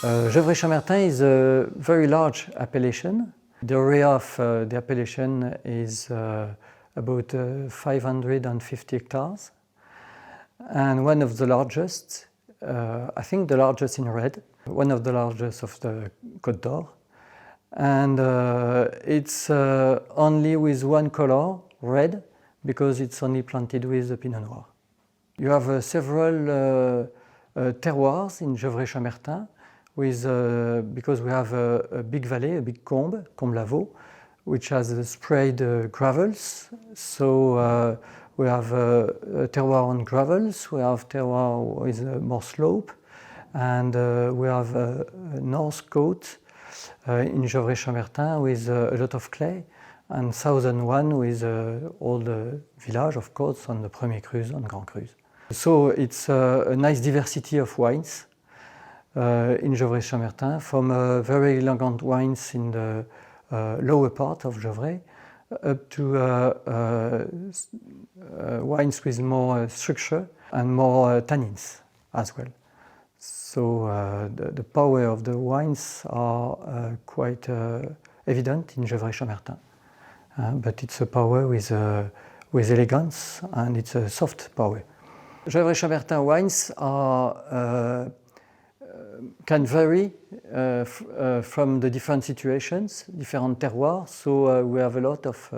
Gevrey-Chambertin is a very large appellation. The area of the appellation is about 550 hectares, and one of the largest, I think the largest in red, one of the largest of the Côte d'Or. And it's only with one color, red, because it's only planted with the Pinot Noir. You have several terroirs in Gevrey-Chambertin, because we have a big valley, a big combe, Combe Lavaux, which has sprayed gravels. So we have a terroir on gravels, we have terroir with more slope, and we have a north coast in Gevrey-Chambertin with a lot of clay, and southern one with all the village, of course, on the Premier Cru's and Grand Cru's. So it's a nice diversity of wines in Gevrey-Chambertin, from very elegant wines in the lower part of Gevrey up to wines with more structure and more tannins as well. So the power of the wines are quite evident in Gevrey-Chambertin, but it's a power with elegance, and it's a soft power. Gevrey-Chambertin wines can vary from the different situations, different terroirs. So we have a lot of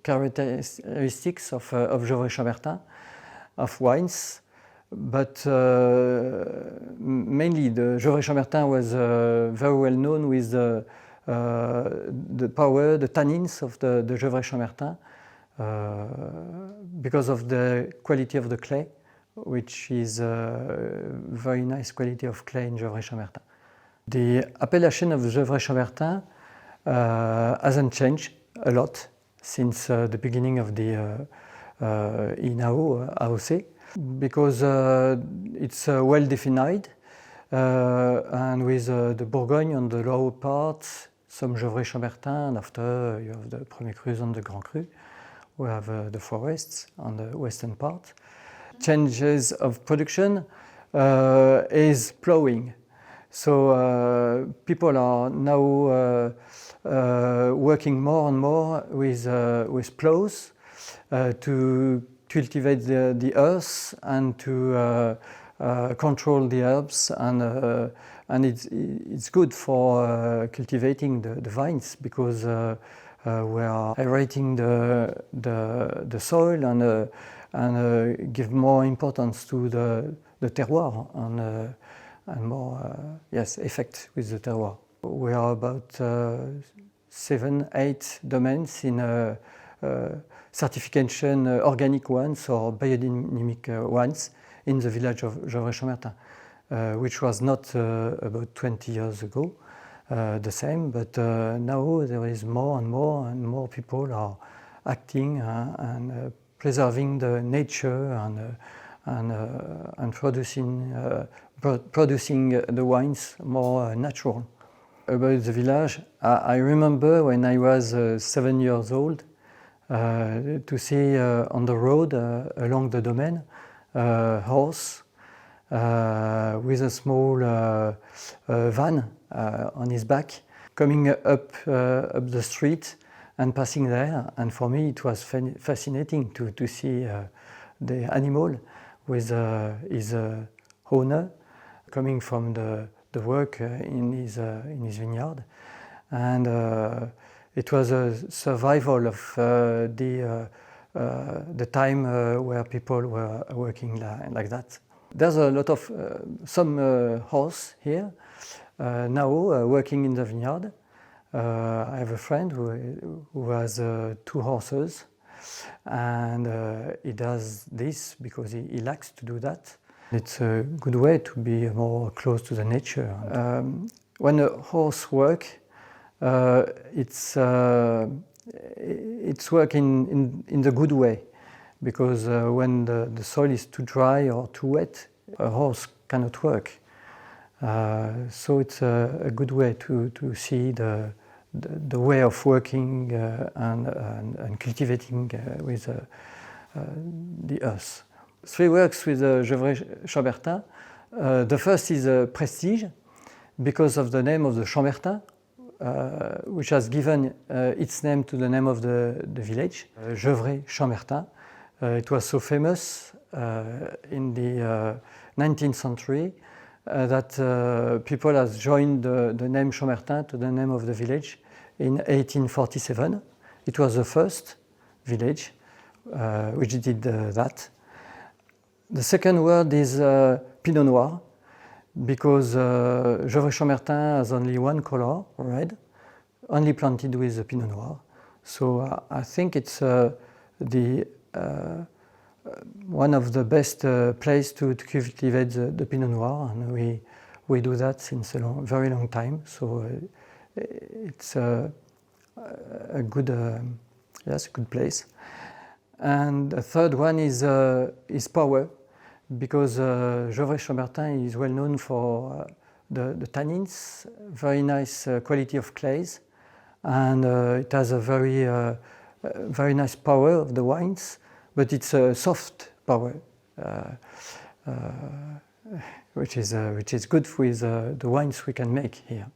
characteristics of Gevrey-Chambertin, of wines. But mainly the Gevrey-Chambertin was very well known with the power, the tannins of the Gevrey-Chambertin, because of the quality of the clay, which is a very nice quality of clay in Gevrey-Chambertin. The appellation of Gevrey-Chambertin hasn't changed a lot since the beginning of the INAO, AOC, because it's well defined, and with the Bourgogne on the lower part, some Gevrey-Chambertin, and after you have the Premier Cru's and the Grand Cru. We have the forests on the western part. Changes of production is plowing. So people are now working more and more with plows to cultivate the earth and to control the herbs, and it's good for cultivating the vines, because we are aerating the soil and give more importance to the terroir and more effect with the terroir. We are about 7-8 domains in certification organic ones or biodynamic ones in the village of Gevrey-Chambertin, which was not about 20 years ago the same, but now there is more and more people are acting and preserving the nature and producing the wines more natural. About the village, I remember when I was 7 years old to see on the road along the domain a horse with a small van on his back, coming up the street and passing there. And for me it was fascinating to see the animal with his owner coming from the work in his vineyard. And it was a survival of the time where people were working like that. There's a lot of some horse here now working in the vineyard. I have a friend who has 2 horses, and he does this because he likes to do that. It's a good way to be more close to the nature. When a horse works, it's working in the good way, because when the soil is too dry or too wet, a horse cannot work. So it's a good way to see the way of working and cultivating with the earth. 3 works with Gevrey-Chambertin. The first is Prestige, because of the name of the Chambertin, which has given its name to the name of the village, Gevrey-Chambertin. It was so famous in the 19th century that people have joined the name Chambertin to the name of the village in 1847. It was the first village which did that. The second word is Pinot Noir, because Gevrey-Chambertin has only one color, red, only planted with the Pinot Noir. So I think it's one of the best place to cultivate the Pinot Noir, and we do that since a very long time. So it's a good good place. And the third one is Power, because Gevrey-Chambertin is well known for the tannins, very nice quality of clays, and it has a very nice power of the wines, but it's a soft power, which is good with the wines we can make here.